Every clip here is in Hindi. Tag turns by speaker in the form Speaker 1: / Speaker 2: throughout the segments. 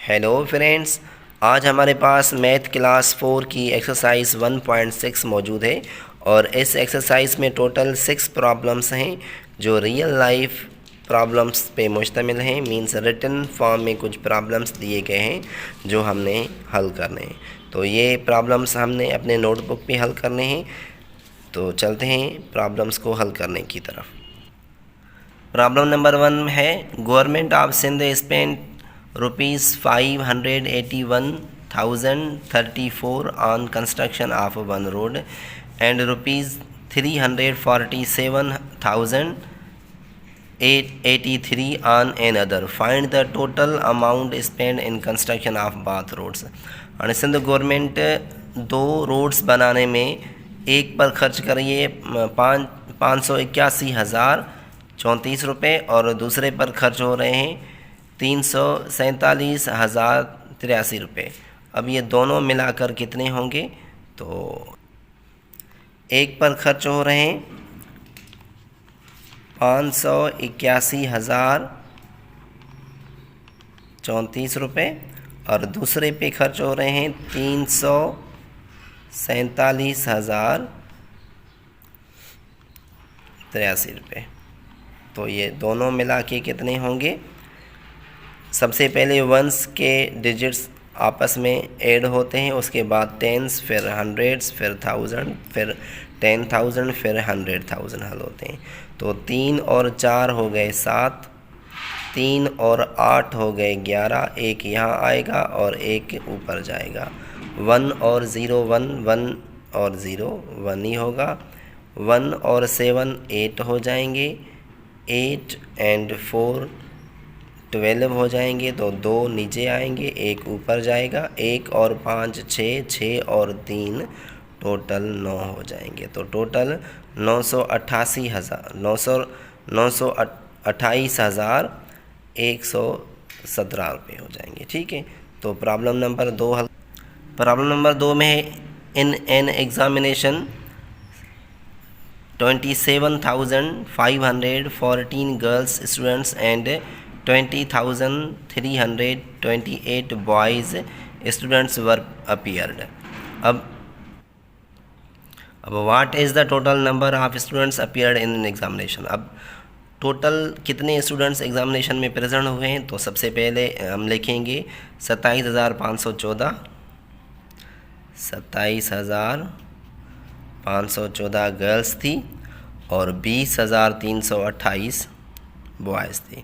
Speaker 1: हेलो फ्रेंड्स, आज हमारे पास मैथ क्लास 4 की एक्सरसाइज 1.6 मौजूद है और इस एक्सरसाइज में टोटल 6 प्रॉब्लम्स हैं जो रियल लाइफ प्रॉब्लम्स पे मुश्तमिल हैं। मींस रिटन फॉर्म में कुछ प्रॉब्लम्स दिए गए हैं जो हमने हल करने हैं। तो ये प्रॉब्लम्स हमने अपने नोटबुक पे हल करने हैं। तो चलते हैं प्रॉब्लम्स को हल करने की तरफ। प्रॉब्लम नंबर 1 है, government of Sindh spend ₹581,034 on construction of one road and ₹347,883 on another. Find the total amount spent in construction of both roads. और सिंध गवर्नमेंट 2 रोड्स बनाने में एक पर खर्च करिए 581,034 और दूसरे पर खर्च हो रहे हैं 347,083 अब ये दोनों मिलाकर कितने होंगे? तो एक पर खर्च हो रहे हैं 581,034 और दूसरे पे खर्च हो रहे हैं 347,083। तो ये दोनों मिला के कितने होंगे? सबसे पहले वंस के डिजिट्स आपस में ऐड होते हैं, उसके बाद टेंस, फिर हंड्रेड्स, फिर थाउजेंड, फिर 10,000, फिर 100,000 हल होते हैं। तो 3 और 4 हो गए 7, 3 और 8 हो गए 11, एक यहाँ आएगा और एक ऊपर जाएगा। 1 और 0 1, 1 और 0 1 ही होगा। 1 और 7 8 हो जाएंगे, 8 and 4 12 हो जाएंगे। तो 2 नीचे आएंगे, एक ऊपर जाएगा। 1 और 5 6, 6 और 3 टोटल 9 हो जाएंगे। तो टोटल 928,117 रुपये हो जाएंगे। ठीक है, तो प्रॉब्लम नंबर 2 हल। प्रॉब्लम नंबर 2 में है, in an examination 27,514 girls students and 20,328 boys students were appeared. अब what is the total number of students appeared in examination. अब टोटल कितने स्टूडेंट्स एग्जामिनेशन में प्रेजेंट हुए हैं? तो सबसे पहले हम लिखेंगे 27,514, 27,514 गर्ल्स थी और 20,328 बॉयज़ थी।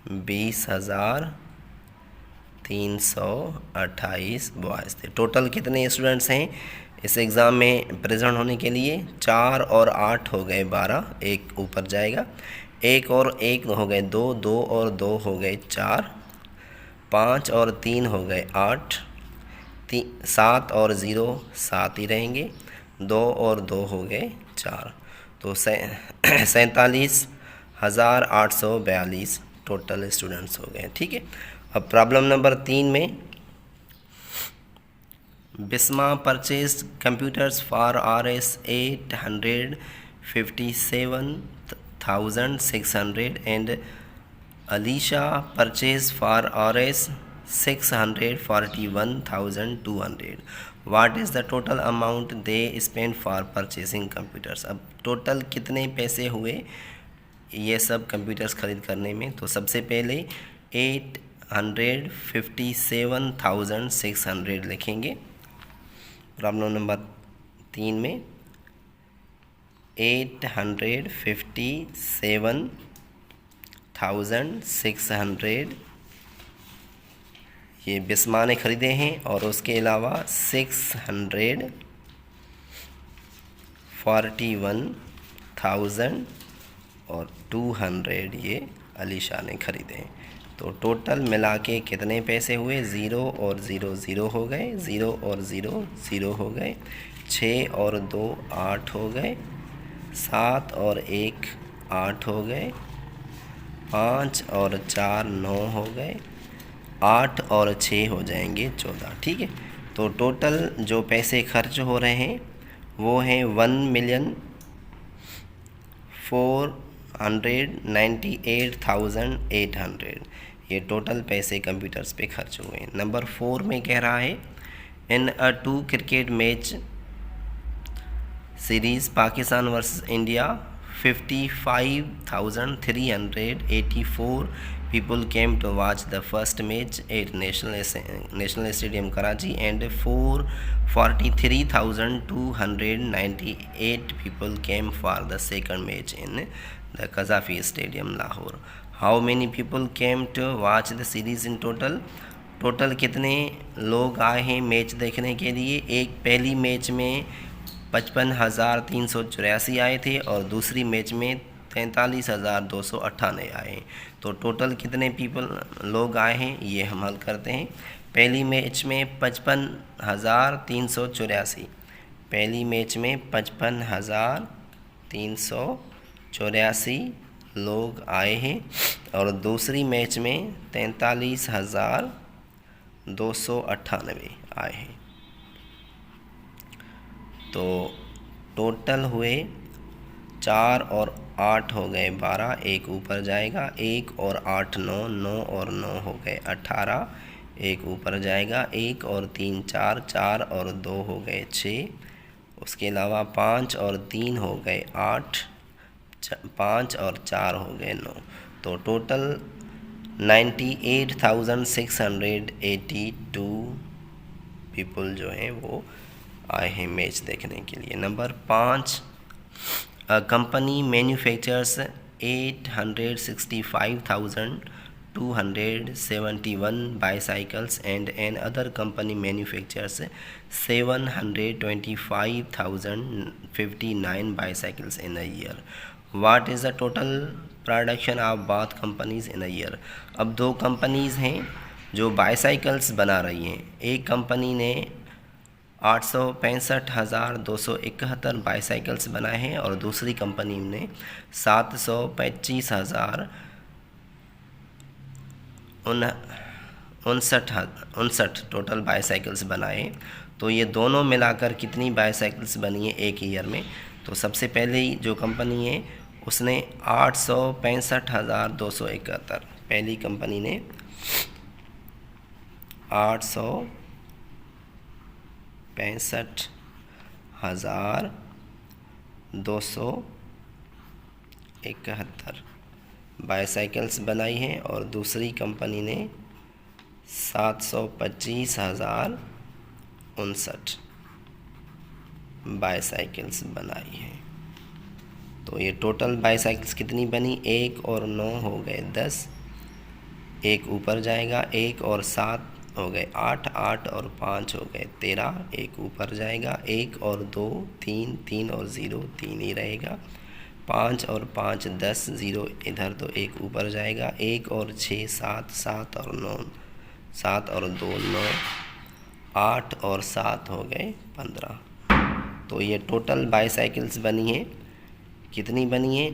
Speaker 1: 20,328 बॉयज़ थे। टोटल कितने स्टूडेंट्स हैं इस एग्ज़ाम में प्रेजेंट होने के लिए? 4 और 8 हो गए 12, एक ऊपर जाएगा। 1 और 1 हो गए 2, 2 और 2 हो गए 4, 5 और 3 हो गए 8, 7 और 0 7 ही रहेंगे, 2 और 2 हो गए 4। तो 47,842 टोटल स्टूडेंट्स हो गए। ठीक है, अब प्रॉब्लम नंबर 3 में, Bisma purchase computers for RS 857,600 and Alisha purchase for RS 641,200। What is the total amount they spend for purchasing computers. अब टोटल कितने पैसे हुए ये सब कंप्यूटर्स ख़रीद करने में? तो सबसे पहले 857,600 लिखेंगे। प्रॉब्लम नंबर 3 में 857,600 ये बिस्मा ने ख़रीदे हैं और उसके अलावा 641,000 और 200 ये अलीशा ने ख़रीदे हैं। तो टोटल मिला के कितने पैसे हुए? 0 और 0 0 हो गए, 0 और 0 0 हो गए, 6 और 2 8 हो गए, 7 और 1 8 हो गए, 5 और 4 9 हो गए, 8 और 6 हो जाएंगे 14। ठीक है, तो टोटल जो पैसे खर्च हो रहे हैं वो हैं 1,498,800। ये टोटल पैसे कंप्यूटर्स पे खर्च हुए हैं। नंबर 4 में कह रहा है इन अ 2 cricket match series Pakistan versus India 55,384 people came to watch the first match at National Stadium Karachi and 443,298 people came for the second match in the Qazafi Stadium Lahore. How many people came to watch the series in total? Total कितने लोग आए हैं मैच देखने के लिए? एक पहली मैच में 55,384 आए थे और दूसरी मैच में 43,298 आए। तो टोटल कितने लोग आए हैं ये हम हल करते हैं। पहली मैच में 55,384, पहली मैच में 55,384 लोग आए हैं और दूसरी मैच में 43,298 आए हैं। तो टोटल हुए 4 और 8 हो गए 12, एक ऊपर जाएगा, 1 और 8 9, 9 और 9 हो गए 18, एक ऊपर जाएगा, 1 और 3 4, 4 और 2 हो गए 6, उसके अलावा 5 और 3 हो गए 8, 5 और 4 हो गए 9। तो टोटल 98,682 पीपल जो हैं वो आए हैं मैच देखने के लिए। Number 5, company manufactures 865,271 bicycles and an other company manufactures 725,059 bicycles in a year. What is the total production of both companies in a year? अब दो कंपनीज़ हैं जो बाईसाइकिल्स बना रही हैं। एक कंपनी ने 865,271 बाईसाइकिल्स बनाए हैं और दूसरी कंपनी ने 725,059 टोटल बाईसाइकिल्स बनाए। तो ये दोनों मिलाकर कितनी बाईसाइकिल्स बनी है एक ईयर में? तो सबसे पहले ही जो कंपनी है उसने 865,271, पहली कंपनी ने 865,271 बाईसाइकिल्स बनाई हैं और दूसरी कंपनी ने 725,059 बाईसाइकिल्स बनाई हैं। तो ये टोटल बाईसाइकिल्स कितनी बनी? 1 और 9 हो गए 10, एक ऊपर जाएगा, 1 और 7 हो गए 8, 8 और 5 हो गए 13, एक ऊपर जाएगा, 1 और 2 3, 3 और 0 3 ही रहेगा, 5 और 5 10, 0 इधर तो एक ऊपर जाएगा, 1 और 6 7, 7 और 9 7 और 2 9, 8 और 7 हो गए 15। तो ये टोटल बाईसाइकिल्स बनी है, कितनी बनी है?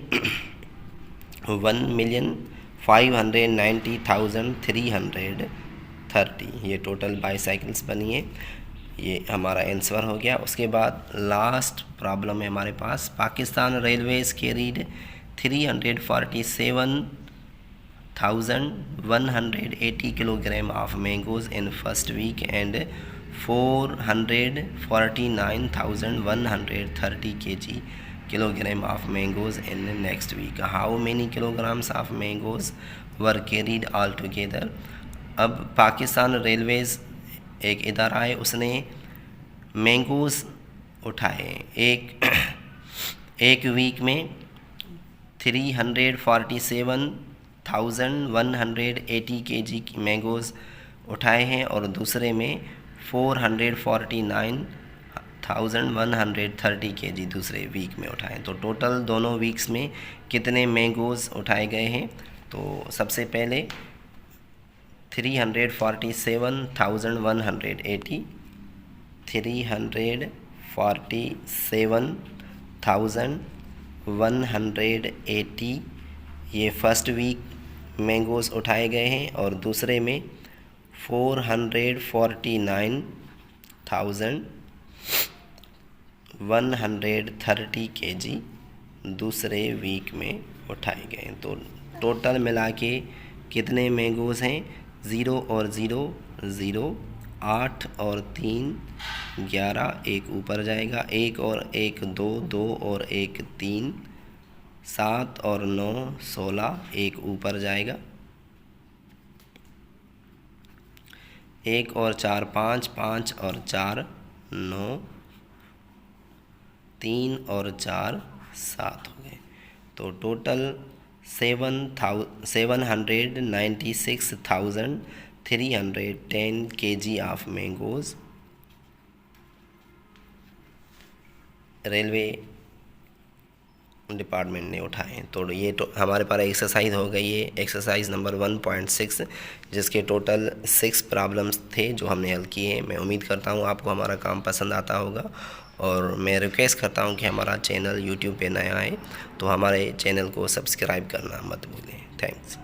Speaker 1: 1,590,330 ये टोटल बाईसाइकिल्स बनी है। ये हमारा आंसर हो गया। उसके बाद लास्ट प्रॉब्लम है हमारे पास। Pakistan railways carried 347,180 kilogram of mangoes in first week and 449,130 kilogram of mangoes in the next week. How many kilograms of mangoes were carried all together? अब पाकिस्तान रेलवेज़ एक इदारा है, उसने मैंगोज़ उठाए एक वीक में 347,180 kg मैंगोज़ उठाए हैं और दूसरे में 449,130 kg दूसरे वीक में उठाए। तो टोटल दोनों वीक्स में कितने मैंगोज़ उठाए गए हैं? तो सबसे पहले 347,180 ये फर्स्ट वीक मैंगोज़ उठाए गए हैं और दूसरे में 449,130 kg दूसरे वीक में उठाए गए। तो टोटल मिला के कितने मैंगोज़ हैं? 0 और 0 0, 8 और 3 11, एक ऊपर जाएगा, 1 और 1 2, 2 और 1 3, 7 और 9 16, एक ऊपर जाएगा, 1 और 4 5, 5 और 4 9, 3 और 4 7 हो गए। तो total 796,310 kg of mangoes railway department ने उठाए। तो ये तो हमारे पास एक्सरसाइज हो गई है, एक्सरसाइज नंबर 1.6, जिसके टोटल 6 प्रॉब्लम्स थे जो हमने हल किए हैं। मैं उम्मीद करता हूँ आपको हमारा काम पसंद आता होगा, और मैं रिक्वेस्ट करता हूँ कि हमारा चैनल यूट्यूब पे नया है तो हमारे चैनल को सब्सक्राइब करना मत भूलें। थैंक्स।